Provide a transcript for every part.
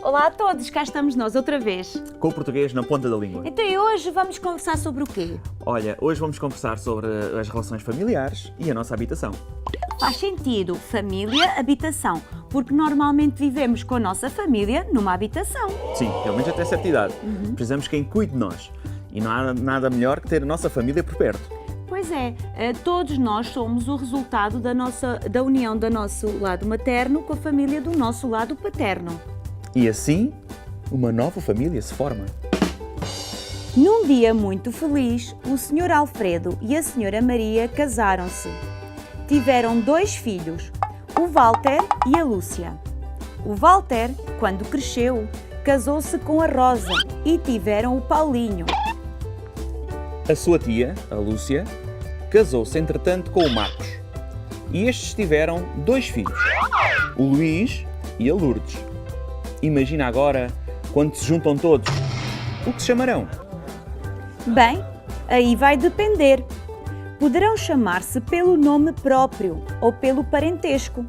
Olá a todos, cá estamos nós outra vez. Com o português na ponta da língua. Então e hoje vamos conversar sobre o quê? Olha, hoje vamos conversar sobre as relações familiares e a nossa habitação. Faz sentido, família, habitação, porque normalmente vivemos com a nossa família numa habitação. Sim, pelo menos até certa idade. Precisamos de quem cuide de nós. E não há nada melhor que ter a nossa família por perto. Pois é, todos nós somos o resultado da união do nosso lado materno com a família do nosso lado paterno. E assim, uma nova família se forma. Num dia muito feliz, o Sr. Alfredo e a Sra. Maria casaram-se. Tiveram 2 filhos, o Walter e a Lúcia. O Walter, quando cresceu, casou-se com a Rosa e tiveram o Paulinho. A sua tia, a Lúcia, casou-se entretanto com o Marcos. E estes tiveram 2 filhos, o Luís e a Lourdes. Imagina agora, quando se juntam todos, o que se chamarão? Bem, aí vai depender. Poderão chamar-se pelo nome próprio ou pelo parentesco.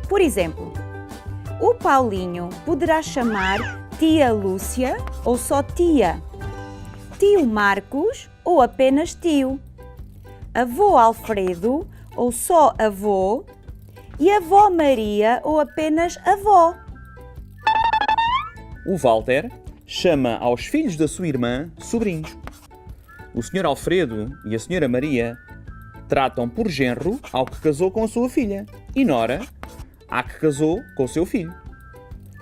Por exemplo, o Paulinho poderá chamar tia Lúcia ou só tia, tio Marcos ou apenas tio, avô Alfredo ou só avô e avó Maria ou apenas avó. O Walter chama aos filhos da sua irmã sobrinhos. O Sr. Alfredo e a Sra. Maria tratam por genro ao que casou com a sua filha e nora à que casou com o seu filho.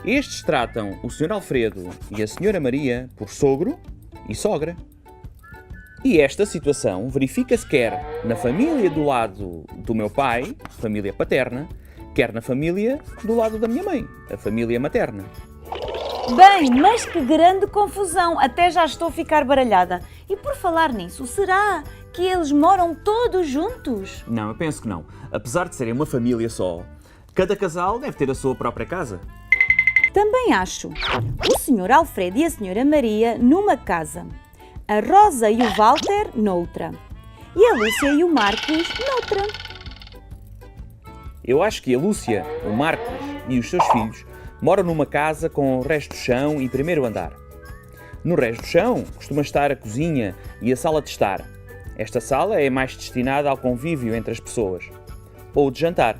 Estes tratam o Sr. Alfredo e a Sra. Maria por sogro e sogra. E esta situação verifica-se quer na família do lado do meu pai, família paterna, quer na família do lado da minha mãe, a família materna. Bem, mas que grande confusão! Até já estou a ficar baralhada. E por falar nisso, será que eles moram todos juntos? Não, eu penso que não. Apesar de serem uma família só, cada casal deve ter a sua própria casa. Também acho. O Sr. Alfredo e a Sra. Maria numa casa, a Rosa e o Walter noutra e a Lúcia e o Marcos noutra. Eu acho que a Lúcia, o Marcos e os seus filhos moram numa casa com resto de chão e primeiro andar. No resto do chão costuma estar a cozinha e a sala de estar. Esta sala é mais destinada ao convívio entre as pessoas, ou de jantar.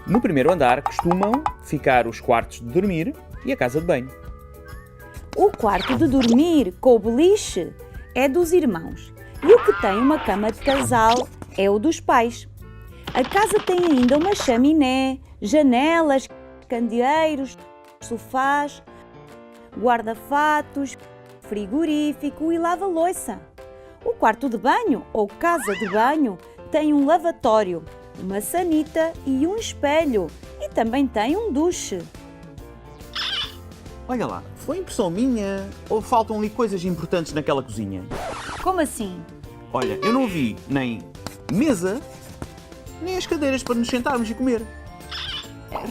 No primeiro andar costumam ficar os quartos de dormir e a casa de banho. O quarto de dormir com o beliche é dos irmãos e o que tem uma cama de casal é o dos pais. A casa tem ainda uma chaminé, janelas, candeeiros, sofás, guarda-fatos, frigorífico e lava-loiça. O quarto de banho, ou casa de banho, tem um lavatório, uma sanita e um espelho e também tem um duche. Olha lá, foi impressão minha ou faltam ali coisas importantes naquela cozinha? Como assim? Olha, eu não vi nem mesa, nem as cadeiras para nos sentarmos e comer.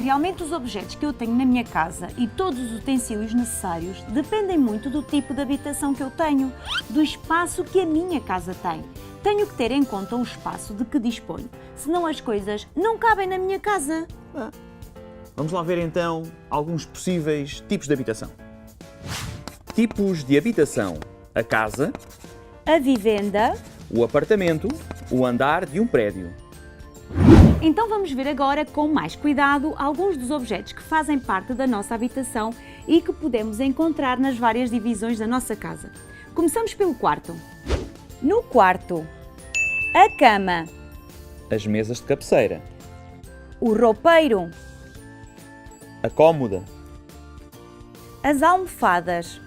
Realmente os objetos que eu tenho na minha casa e todos os utensílios necessários dependem muito do tipo de habitação que eu tenho, do espaço que a minha casa tem. Tenho que ter em conta o espaço de que disponho, senão as coisas não cabem na minha casa. Vamos lá ver então alguns possíveis tipos de habitação. Tipos de habitação: a casa, A vivenda. o apartamento, o andar de um prédio. Então vamos ver agora com mais cuidado alguns dos objetos que fazem parte da nossa habitação e que podemos encontrar nas várias divisões da nossa casa. Começamos pelo quarto. No quarto, a cama, As mesas de cabeceira, o roupeiro, a cómoda, as almofadas,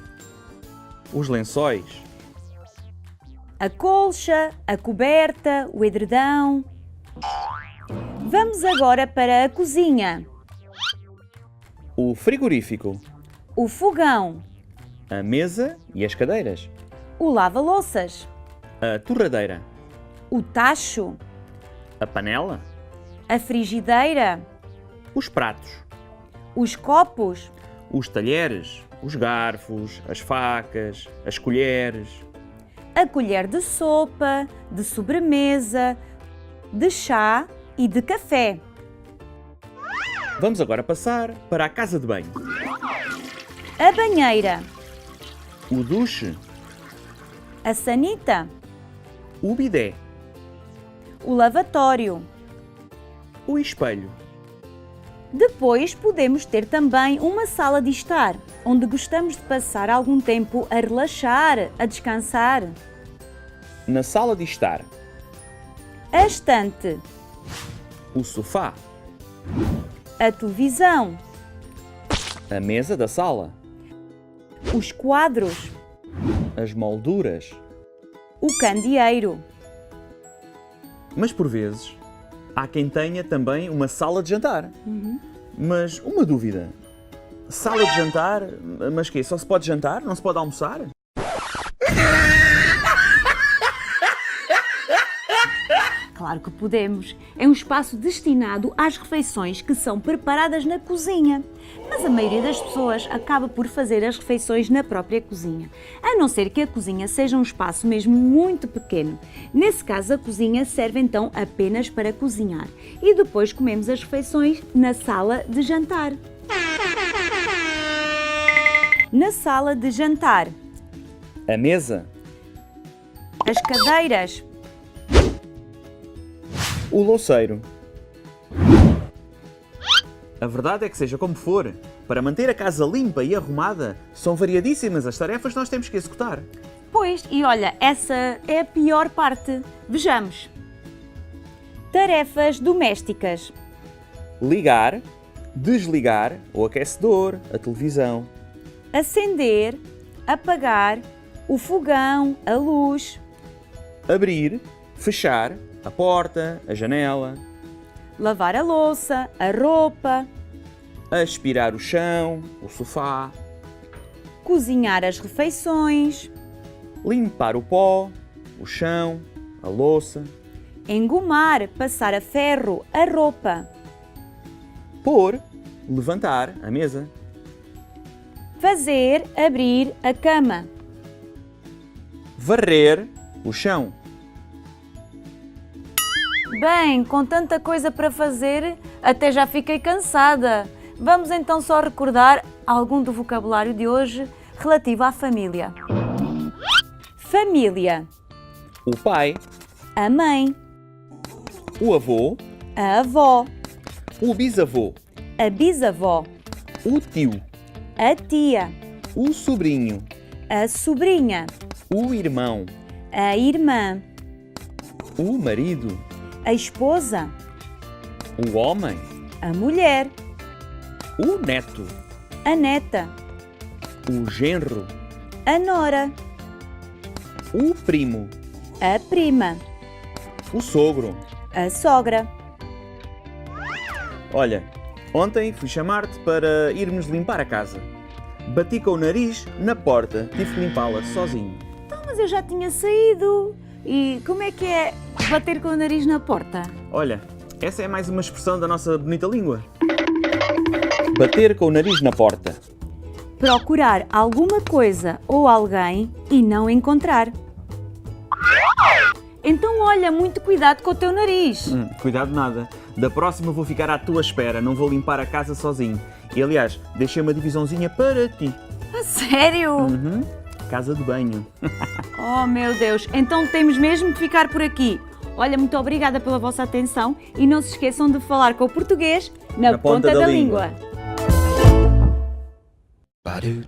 os lençóis, a colcha, a coberta, o edredão. Vamos agora para a cozinha, o frigorífico, o fogão, a mesa e as cadeiras, o lava-louças, a torradeira, o tacho, A panela, a frigideira, os pratos, os copos, os talheres, os garfos, as facas, as colheres. a colher de sopa, de sobremesa, de chá e de café. Vamos agora passar para a casa de banho. A banheira, O duche, a sanita, o bidé, o lavatório. o espelho. Depois podemos ter também uma sala de estar, onde gostamos de passar algum tempo a relaxar, a descansar. Na sala de estar, A estante, o sofá, a televisão, a mesa da sala, os quadros, as molduras. o candeeiro. Mas por vezes, há quem tenha também uma sala de jantar. Mas uma dúvida. Sala de jantar, mas quê? Só se pode jantar? Não se pode almoçar? Claro que podemos. É um espaço destinado às refeições que são preparadas na cozinha. Mas a maioria das pessoas acaba por fazer as refeições na própria cozinha. A não ser que a cozinha seja um espaço mesmo muito pequeno. Nesse caso, a cozinha serve então apenas para cozinhar. E depois comemos as refeições na sala de jantar. Na sala de jantar, A mesa, as cadeiras, o louceiro. A verdade é que, seja como for, para manter a casa limpa e arrumada, são variadíssimas as tarefas que nós temos que executar. Pois, e olha, essa é a pior parte. Vejamos. Tarefas domésticas. Ligar, desligar o aquecedor, a televisão. Acender, apagar, o fogão, a luz. Abrir, fechar a porta, a janela. Lavar a louça, a roupa. Aspirar o chão, o sofá. Cozinhar as refeições. Limpar o pó, o chão, a louça. Engomar, passar a ferro, a roupa. Pôr, levantar a mesa. Fazer, abrir a cama. Varrer o chão. Bem, com tanta coisa para fazer, até já fiquei cansada. Vamos então só recordar algum do vocabulário de hoje relativo à família. Família, O pai, a mãe, o avô, a avó, o bisavô, a bisavó, o tio, a tia, o sobrinho, a sobrinha, o irmão, a irmã, o marido, a esposa, o homem, a mulher, o neto, a neta, o genro, a nora, o primo, a prima, o sogro. a sogra. Olha, ontem fui chamar-te para irmos limpar a casa. Bati com o nariz na porta, tive que limpá-la sozinho. Então, mas eu já tinha saído. E como é que é bater com o nariz na porta? Olha, essa é mais uma expressão da nossa bonita língua. Bater com o nariz na porta. Procurar alguma coisa ou alguém e não encontrar. Então olha, muito cuidado com o teu nariz. Cuidado nada. Da próxima vou ficar à tua espera, não vou limpar a casa sozinho. E aliás, deixei uma divisãozinha para ti. A sério? Casa de banho. Oh meu Deus, então temos mesmo de ficar por aqui. Olha, muito obrigada pela vossa atenção e não se esqueçam de falar com o português na ponta da língua. Ba-do,